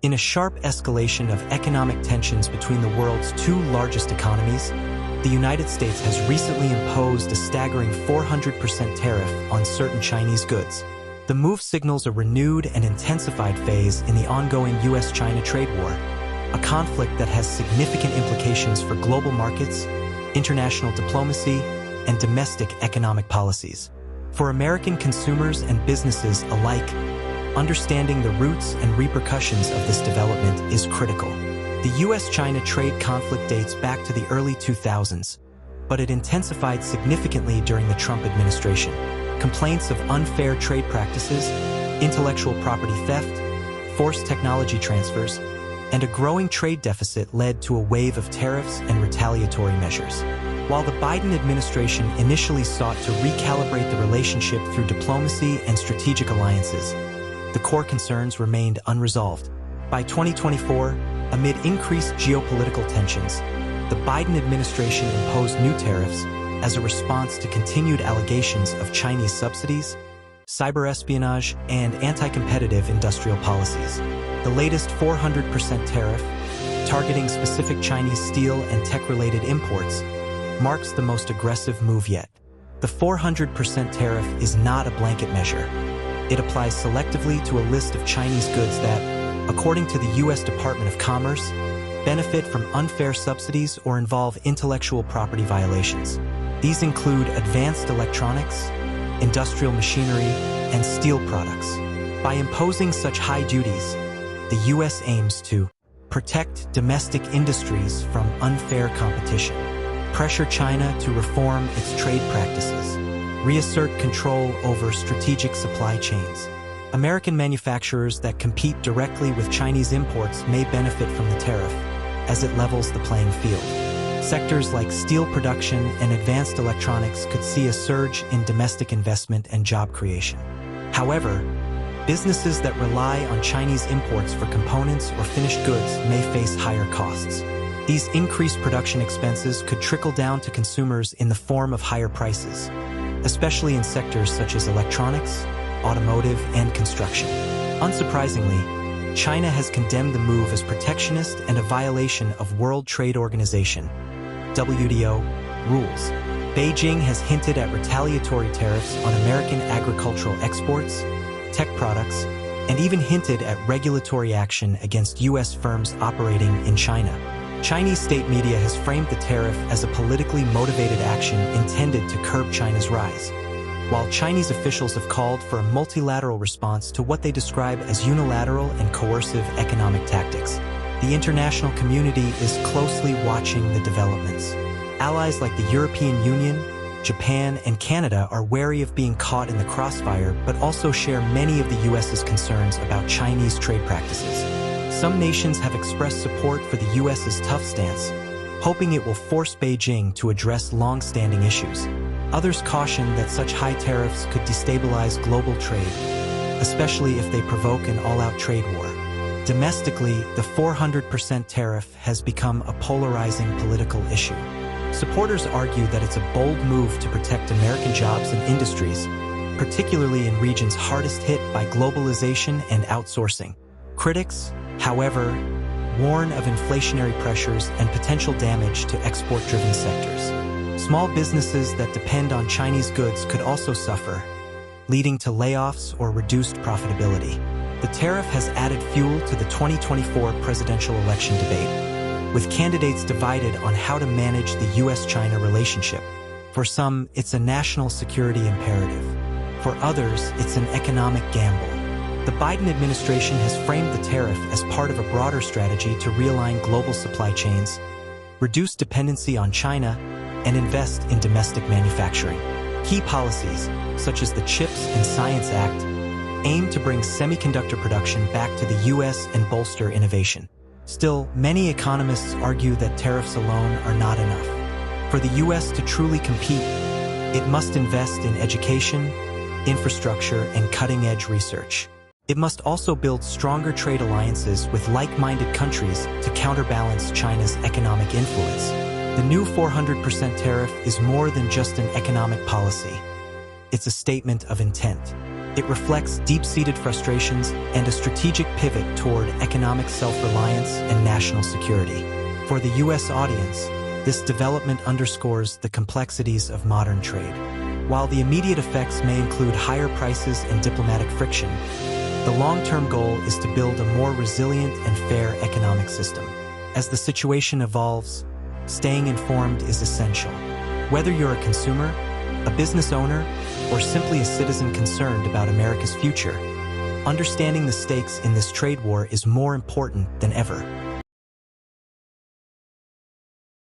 In a sharp escalation of economic tensions between the world's two largest economies, the United States has recently imposed a staggering 400% tariff on certain Chinese goods. The move signals a renewed and intensified phase in the ongoing US-China trade war, a conflict that has significant implications for global markets, international diplomacy, and domestic economic policies. For American consumers and businesses alike, understanding the roots and repercussions of this development is critical. The US-China trade conflict dates back to the early 2000s, but it intensified significantly during the Trump administration. Complaints of unfair trade practices, intellectual property theft, forced technology transfers, and a growing trade deficit led to a wave of tariffs and retaliatory measures. While the Biden administration initially sought to recalibrate the relationship through diplomacy and strategic alliances, the core concerns remained unresolved. By 2024, amid increased geopolitical tensions, the Biden administration imposed new tariffs as a response to continued allegations of Chinese subsidies, cyber espionage, and anti-competitive industrial policies. The latest 400% tariff, targeting specific Chinese steel and tech-related imports, marks the most aggressive move yet. The 400% tariff is not a blanket measure. It applies selectively to a list of Chinese goods that, according to the U.S. Department of Commerce, benefit from unfair subsidies or involve intellectual property violations. These include advanced electronics, industrial machinery, and steel products. By imposing such high duties, the U.S. aims to protect domestic industries from unfair competition, pressure China to reform its trade practices, reassert control over strategic supply chains. American manufacturers that compete directly with Chinese imports may benefit from the tariff, as it levels the playing field. Sectors like steel production and advanced electronics could see a surge in domestic investment and job creation. However, businesses that rely on Chinese imports for components or finished goods may face higher costs. These increased production expenses could trickle down to consumers in the form of higher prices, especially in sectors such as electronics, automotive, and construction. Unsurprisingly, China has condemned the move as protectionist and a violation of World Trade Organization (WTO) rules. Beijing has hinted at retaliatory tariffs on American agricultural exports, tech products, and even hinted at regulatory action against U.S. firms operating in China. Chinese state media has framed the tariff as a politically motivated action intended to curb China's rise, while Chinese officials have called for a multilateral response to what they describe as unilateral and coercive economic tactics. The international community is closely watching the developments. Allies like the European Union, Japan, and Canada are wary of being caught in the crossfire, but also share many of the U.S.'s concerns about Chinese trade practices. Some nations have expressed support for the U.S.'s tough stance, hoping it will force Beijing to address long-standing issues. Others caution that such high tariffs could destabilize global trade, especially if they provoke an all-out trade war. Domestically, the 400% tariff has become a polarizing political issue. Supporters argue that it's a bold move to protect American jobs and industries, particularly in regions hardest hit by globalization and outsourcing. Critics, however, warn of inflationary pressures and potential damage to export-driven sectors. Small businesses that depend on Chinese goods could also suffer, leading to layoffs or reduced profitability. The tariff has added fuel to the 2024 presidential election debate, with candidates divided on how to manage the U.S.-China relationship. For some, it's a national security imperative. For others, it's an economic gamble. The Biden administration has framed the tariff as part of a broader strategy to realign global supply chains, reduce dependency on China, and invest in domestic manufacturing. Key policies, such as the CHIPS and Science Act, aim to bring semiconductor production back to the U.S. and bolster innovation. Still, many economists argue that tariffs alone are not enough. For the U.S. to truly compete, it must invest in education, infrastructure, and cutting-edge research. It must also build stronger trade alliances with like-minded countries to counterbalance China's economic influence. The new 400% tariff is more than just an economic policy. It's a statement of intent. It reflects deep-seated frustrations and a strategic pivot toward economic self-reliance and national security. For the U.S. audience, this development underscores the complexities of modern trade. While the immediate effects may include higher prices and diplomatic friction, the long-term goal is to build a more resilient and fair economic system. As the situation evolves, staying informed is essential. Whether you're a consumer, a business owner, or simply a citizen concerned about America's future, understanding the stakes in this trade war is more important than ever.